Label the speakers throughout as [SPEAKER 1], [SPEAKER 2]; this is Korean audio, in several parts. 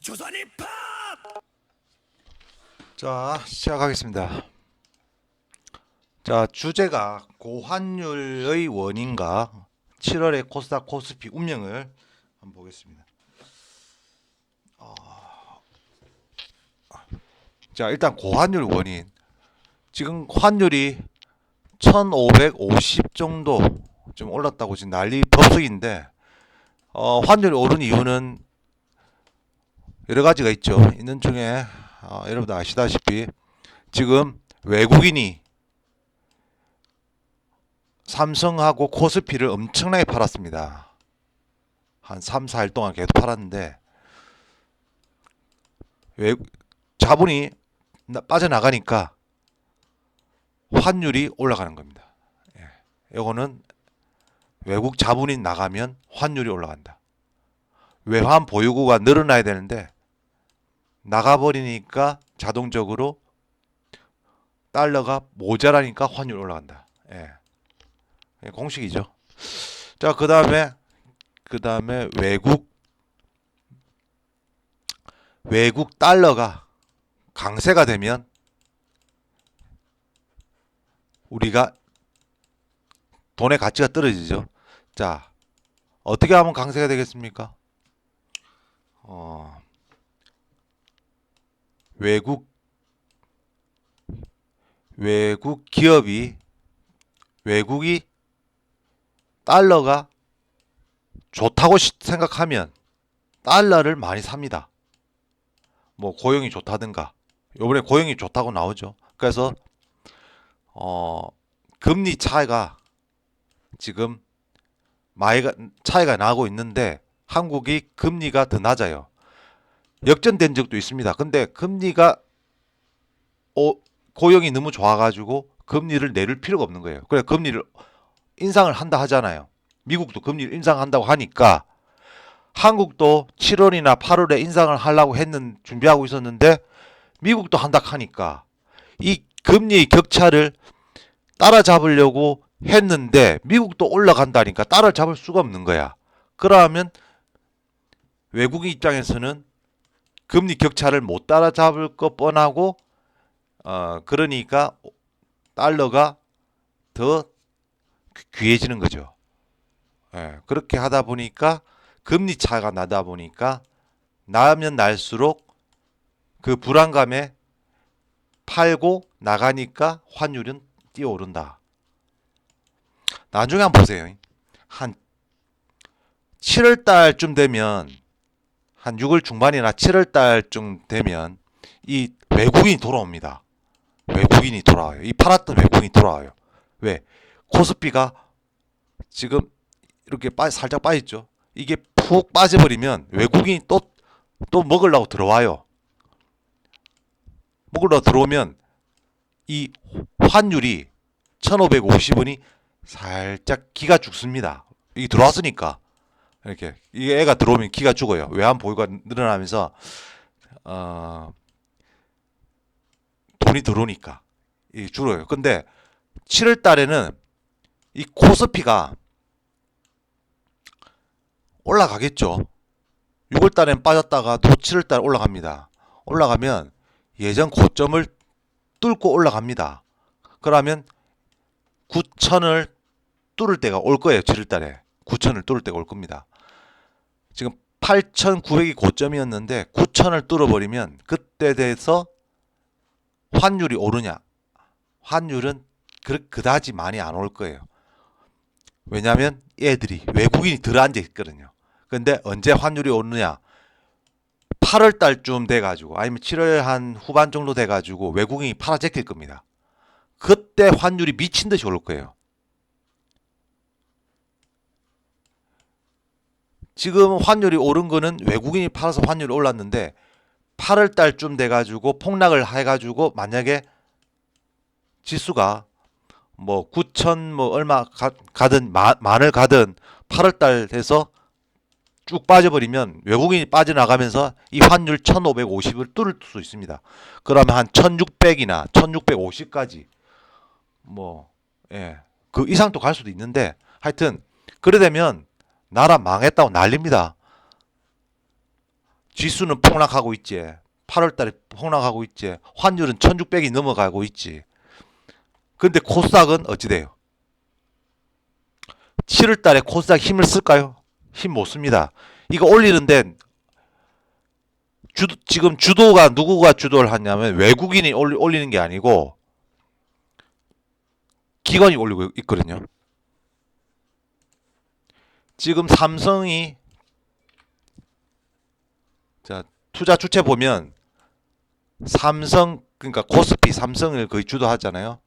[SPEAKER 1] 조선 힙합.
[SPEAKER 2] 자, 시작하겠습니다. 자, 주제가 고환율의 원인과 7월의 코스닥 코스피 운명을 한번 보겠습니다. 자, 일단 고환율 원인. 지금 환율이 1550 정도 좀 올랐다고 지금 난리 법석인데, 환율이 오른 이유는 여러 가지가 있죠. 있는 중에 여러분들 아시다시피 지금 외국인이 삼성하고 코스피를 엄청나게 팔았습니다. 한 3, 4일 동안 계속 팔았는데 자본이 빠져나가니까 환율이 올라가는 겁니다. 이거는 외국 자본이 나가면 환율이 올라간다. 외환 보유고가 늘어나야 되는데 나가버리니까 자동적으로 달러가 모자라니까 환율이 올라간다. 공식이죠. 자, 그 다음에 외국 달러가 강세가 되면 우리가 돈의 가치가 떨어지죠. 자, 어떻게 하면 강세가 되겠습니까? 외국 기업이 외국이 달러가 좋다고 생각하면 달러를 많이 삽니다. 뭐 고용이 좋다든가. 요번에 고용이 좋다고 나오죠. 그래서 금리 차이가 지금 차이가 나고 있는데 한국이 금리가 더 낮아요. 역전된 적도 있습니다. 근데 금리가 고용이 너무 좋아가지고 금리를 내릴 필요가 없는 거예요. 그래 금리를 인상을 한다 하잖아요. 미국도 금리를 인상한다고 하니까 한국도 7월이나 8월에 인상을 하려고 준비하고 있었는데 미국도 한다 하니까 이 금리 격차를 따라잡으려고 했는데 미국도 올라간다니까 따라잡을 수가 없는 거야. 그러면 외국인 입장에서는 금리 격차를 못 따라잡을 것 뻔하고 그러니까 달러가 더 귀해지는 거죠. 예, 그렇게 하다 보니까 금리 차가 나다 보니까 나면 날수록 그 불안감에 팔고 나가니까 환율은 뛰어오른다. 나중에 한번 보세요. 한 7월 달쯤 되면 한 6월 중반이나 7월 달쯤 되면 이 외국인이 돌아옵니다. 외국인이 돌아와요. 이 팔았던 외국인이 돌아와요. 왜? 코스피가 지금 이렇게 살짝 빠졌죠. 이게 푹 빠져버리면 외국인이 또 먹으려고 들어와요. 먹으려고 들어오면 이 환율이 1550원이 살짝 기가 죽습니다. 이게 들어왔으니까. 이렇게 이게 애가 들어오면 기가 죽어요. 외환 보유가 늘어나면서 돈이 들어오니까 이게 줄어요. 근데 7월 달에는 이 코스피가 올라가겠죠. 6월 달엔 빠졌다가 또 7월 달에 올라갑니다. 올라가면 예전 고점을 뚫고 올라갑니다. 그러면 9천을 뚫을 때가 올 거예요. 7월 달에 9천을 뚫을 때가 올 겁니다. 지금 8,900이 고점이었는데 9천을 뚫어버리면 그때 돼서 환율이 오르냐? 환율은 그다지 많이 안 올 거예요. 왜냐하면 애들이 외국인이 들어앉아 있거든요. 근데 언제 환율이 오르냐? 8월 달쯤 돼가지고 아니면 7월 한 후반 정도 돼가지고 외국인이 팔아제낄 겁니다. 그때 환율이 미친 듯이 오를 거예요. 지금 환율이 오른 거는 외국인이 팔아서 환율이 올랐는데 8월 달쯤 돼가지고 폭락을 해가지고 만약에 지수가 뭐 9천 뭐 얼마 가든 만을 가든 8월 달 돼서 쭉 빠져버리면 외국인이 빠져나가면서 이 환율 1550을 뚫을 수 있습니다. 그러면 한 1600이나 1650까지 뭐 그 이상도 갈 수도 있는데 하여튼 그래 되면 나라 망했다고 난립니다. 지수는 폭락하고 있지. 8월 달에 폭락하고 있지. 환율은 1600이 넘어가고 있지. 근데 코스닥은 어찌 돼요? 7월 달에 코스닥 힘을 쓸까요? 힘 못 씁니다. 이거 올리는데 지금 주도가 누구가 주도를 하냐면 외국인이 올리는 게 아니고 기관이 올리고 있거든요. 지금 삼성이 자 투자 주체 보면 삼성 그러니까 코스피 삼성을 거의 주도하잖아요.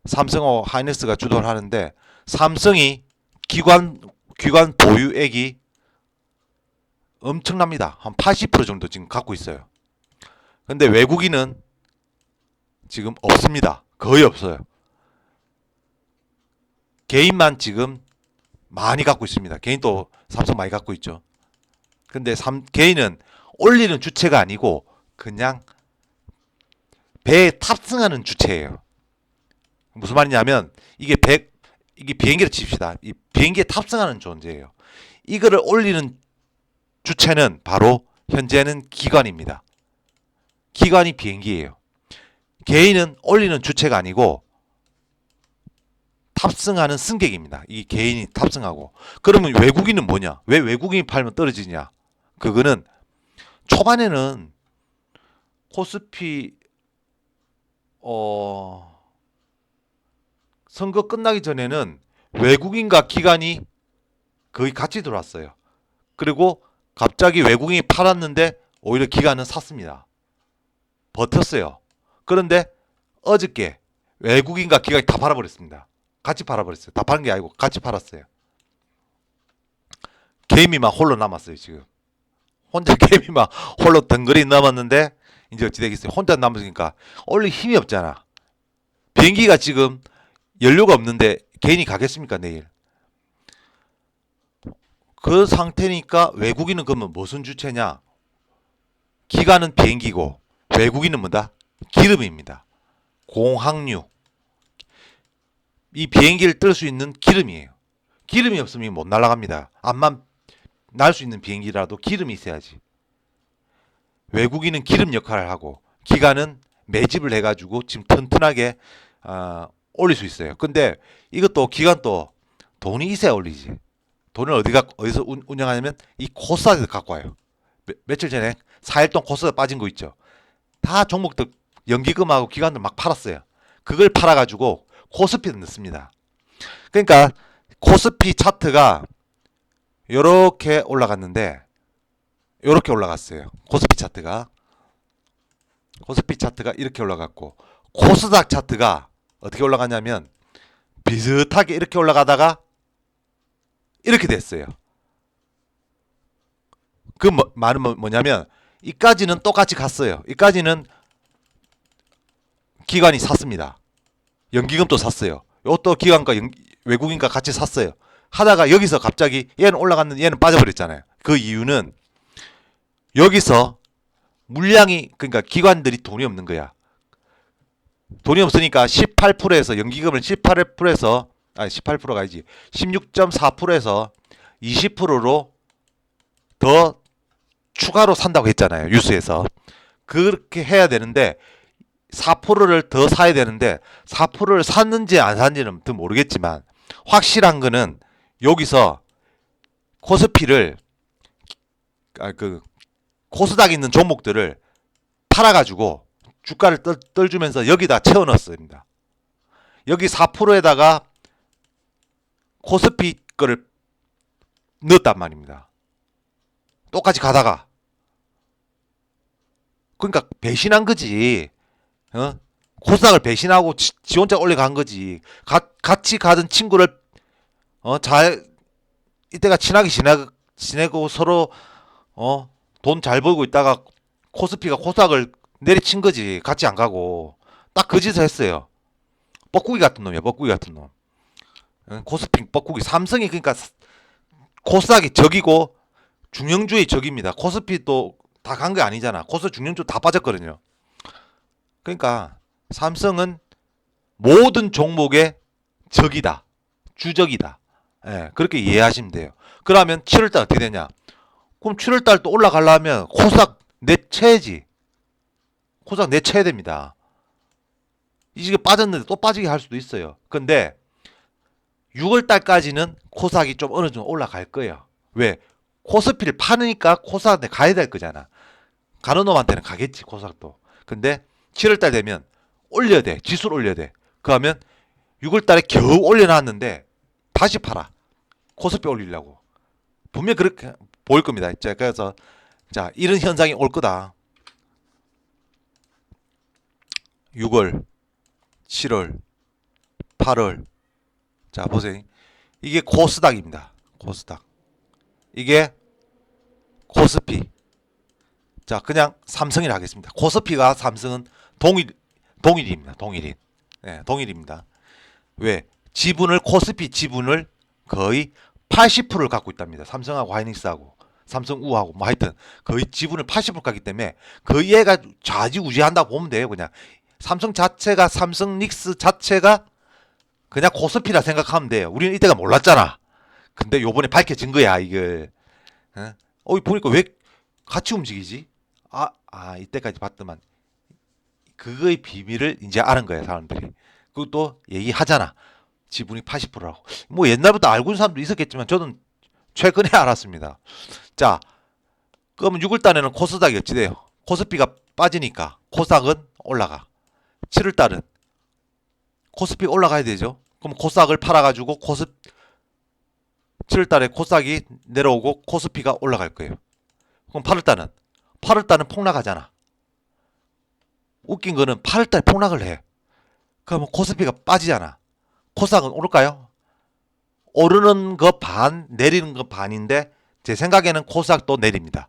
[SPEAKER 2] 삼성하고 하이닉스가 주도를 하는데 삼성이 기관 보유액이 엄청납니다. 한 80% 정도 지금 갖고 있어요. 근데 외국인은 지금 없습니다. 거의 없어요. 개인만 지금 많이 갖고 있습니다. 개인도 삼성 많이 갖고 있죠. 근데 개인은 올리는 주체가 아니고 그냥 배에 탑승하는 주체예요. 무슨 말이냐면 이게 비행기를 칩시다. 이 비행기에 탑승하는 존재예요. 이거를 올리는 주체는 바로 현재는 기관입니다. 기관이 비행기예요. 개인은 올리는 주체가 아니고 탑승하는 승객입니다. 이 개인이 탑승하고. 그러면 외국인은 뭐냐? 왜 외국인이 팔면 떨어지냐? 그거는 초반에는 코스피 선거 끝나기 전에는 외국인과 기관이 거의 같이 들어왔어요. 그리고 갑자기 외국인이 팔았는데 오히려 기관은 샀습니다. 버텼어요. 그런데 어저께 외국인과 기관이 다 팔아버렸습니다. 같이 팔아버렸어요. 다 파는 게 아니고 같이 팔았어요. 개미만 홀로 남았어요. 지금 혼자 개미만 홀로 덩그리 남았는데 이제 어찌 되겠어요. 혼자 남았으니까 올릴 힘이 없잖아. 비행기가 지금 연료가 없는데 개인이 가겠습니까 내일? 그 상태니까 외국인은 그러면 무슨 주체냐? 기간은 비행기고 외국인은 뭐다? 기름입니다. 공항유. 이 비행기를 뜰 수 있는 기름이에요. 기름이 없으면 못 날아갑니다. 암만 날 수 있는 비행기라도 기름이 있어야지. 외국인은 기름 역할을 하고 기간은 매집을 해가지고 지금 튼튼하게 올릴 수 있어요. 근데 이것도 기간도 돈이 있어야 올리지. 돈을 어디서 운영하냐면 이 코스닥에서 갖고 와요. 며칠 전에 4일 동안 코스닥 빠진 거 있죠. 다 종목들 연기금하고 기관들 막 팔았어요. 그걸 팔아가지고 코스피를 넣습니다. 그러니까 코스피 차트가 요렇게 올라갔는데 요렇게 올라갔어요. 코스피 차트가 이렇게 올라갔고 코스닥 차트가 어떻게 올라갔냐면 비슷하게 이렇게 올라가다가 이렇게 됐어요. 그 말은 뭐냐면 이까지는 똑같이 갔어요. 이까지는 기관이 샀습니다. 연기금도 샀어요. 이것도 기관과 외국인과 같이 샀어요. 하다가 여기서 갑자기 얘는 올라갔는데 얘는 빠져버렸잖아요. 그 이유는 여기서 물량이 그러니까 기관들이 돈이 없는 거야. 돈이 없으니까 18%에서 연기금을 18%에서 18%가 아니지 16.4%에서 20%로 더 추가로 산다고 했잖아요. 뉴스에서. 그렇게 해야 되는데 4%를 더 사야 되는데 4%를 샀는지 안 샀는지는 더 모르겠지만 확실한 거는 여기서 코스피를 그 코스닥에 있는 종목들을 팔아가지고 주가를 떨주면서 여기다 채워 넣었습니다. 여기 4%에다가 코스피 거를 넣었단 말입니다. 똑같이 가다가 그러니까 배신한 거지. 코스닥을 배신하고 지 혼자 올라간 거지. 같이 가던 친구를 잘 이때가 친하게 지내고 서로 돈 잘 벌고 있다가 코스피가 코스닥을 내리친 거지. 같이 안 가고 딱 그 짓을 했어요. 뻐꾸기 같은 놈이야. 뻐꾸기 같은 놈. 코스피 뻐꾸기. 삼성이 그러니까 코스닥이 적이고 중형주의 적입니다. 코스피 또 다 간 게 아니잖아. 코스 중형주 다 빠졌거든요. 그러니까 삼성은 모든 종목의 적이다. 주적이다. 예, 그렇게 이해하시면 돼요. 그러면 7월달 어떻게 되냐? 그럼 7월달 또 올라가려면 코스닥 내채야지. 코스닥 내채야 됩니다. 이게 빠졌는데 또 빠지게 할 수도 있어요. 근데 6월달까지는 코스닥이 좀 어느 정도 올라갈 거예요. 왜? 코스피를 파니까 코스닥에 가야 될 거잖아. 가는 놈한테는 가겠지 코스닥도. 근데 7월달 되면 올려야 돼. 지수를 올려야 돼. 그러면 6월달에 겨우 올려놨는데 다시 팔아. 코스피 올리려고. 분명 그렇게 보일 겁니다. 그래서 자 이런 현상이 올 거다. 6월, 7월, 8월. 자 보세요. 이게 코스닥입니다. 코스닥. 이게 코스피. 자 그냥 삼성이라 하겠습니다. 코스피가 삼성은 동일입니다. 동일인. 네, 동일입니다. 왜? 지분을 코스피 지분을 거의 80%를 갖고 있답니다. 삼성하고 하이닉스하고 삼성우하고 뭐 하여튼 거의 지분을 80% 갖기 때문에 거의 얘가 좌지우지한다고 보면 돼요. 그냥 삼성 자체가 삼성닉스 자체가 그냥 코스피라 생각하면 돼요. 우리는 이때가 몰랐잖아. 근데 요번에 밝혀진 거야 이걸. 보니까 왜 같이 움직이지? 이때까지 봤더만 그거의 비밀을 이제 아는 거야 사람들이. 그것도 얘기하잖아. 지분이 80%라고. 뭐 옛날부터 알고 있는 사람도 있었겠지만 저는 최근에 알았습니다. 자, 그러면 6월달에는 코스닥이 어찌 돼요? 코스피가 빠지니까 코스닥은 올라가. 7월달은 코스피 올라가야 되죠. 그럼 코스닥을 팔아가지고 7월달에 코스닥이 내려오고 코스피가 올라갈 거예요. 그럼 8월달은 폭락하잖아. 웃긴 거는 8월달에 폭락을 해. 그러면 코스피가 빠지잖아. 코스닥은 오를까요? 오르는 거 반, 내리는 거 반인데 제 생각에는 코스닥도 내립니다.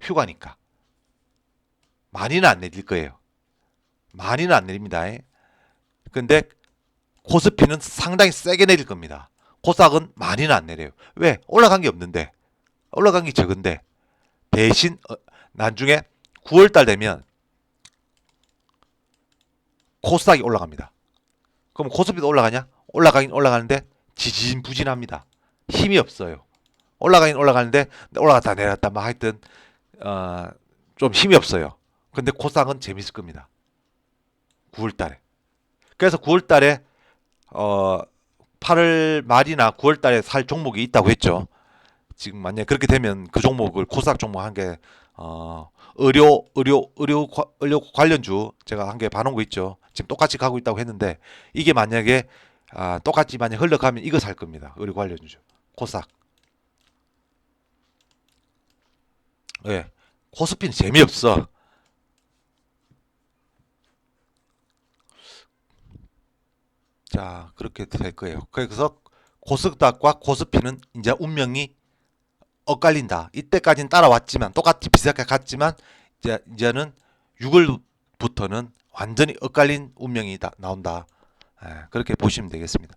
[SPEAKER 2] 휴가니까. 많이는 안 내릴 거예요. 많이는 안 내립니다. 근데 코스피는 상당히 세게 내릴 겁니다. 코스닥은 많이는 안 내려요. 왜? 올라간 게 없는데. 올라간 게 적은데. 대신 나중에 9월달 되면 코스닥이 올라갑니다. 그럼 코스피도 올라가냐? 올라가긴 올라가는데 지지부진합니다. 힘이 없어요. 올라가긴 올라가는데 올라갔다 내렸다 막 하여튼 좀 힘이 없어요. 근데 코스닥은 재밌을 겁니다. 9월달에. 그래서 9월달에 8월 말이나 9월달에 살 종목이 있다고 했죠. 지금 만약에 그렇게 되면 그 종목을 코스닥 종목 한 개 의료 관련주 제가 한 개 봐놓은 거 있죠. 지금 똑같이 가고 있다고 했는데 이게 만약에 똑같이 만약 흘러가면 이거 살 겁니다. 의료 관련주 코스닥. 예, 코스피는 재미없어. 자, 그렇게 될 거예요. 그래서 코스닥과 코스피는 이제 운명이 엇갈린다. 이때까지는 따라왔지만 똑같이 비슷하게 갔지만 이제는 6월부터는 완전히 엇갈린 운명이 나온다. 그렇게 보시면 되겠습니다.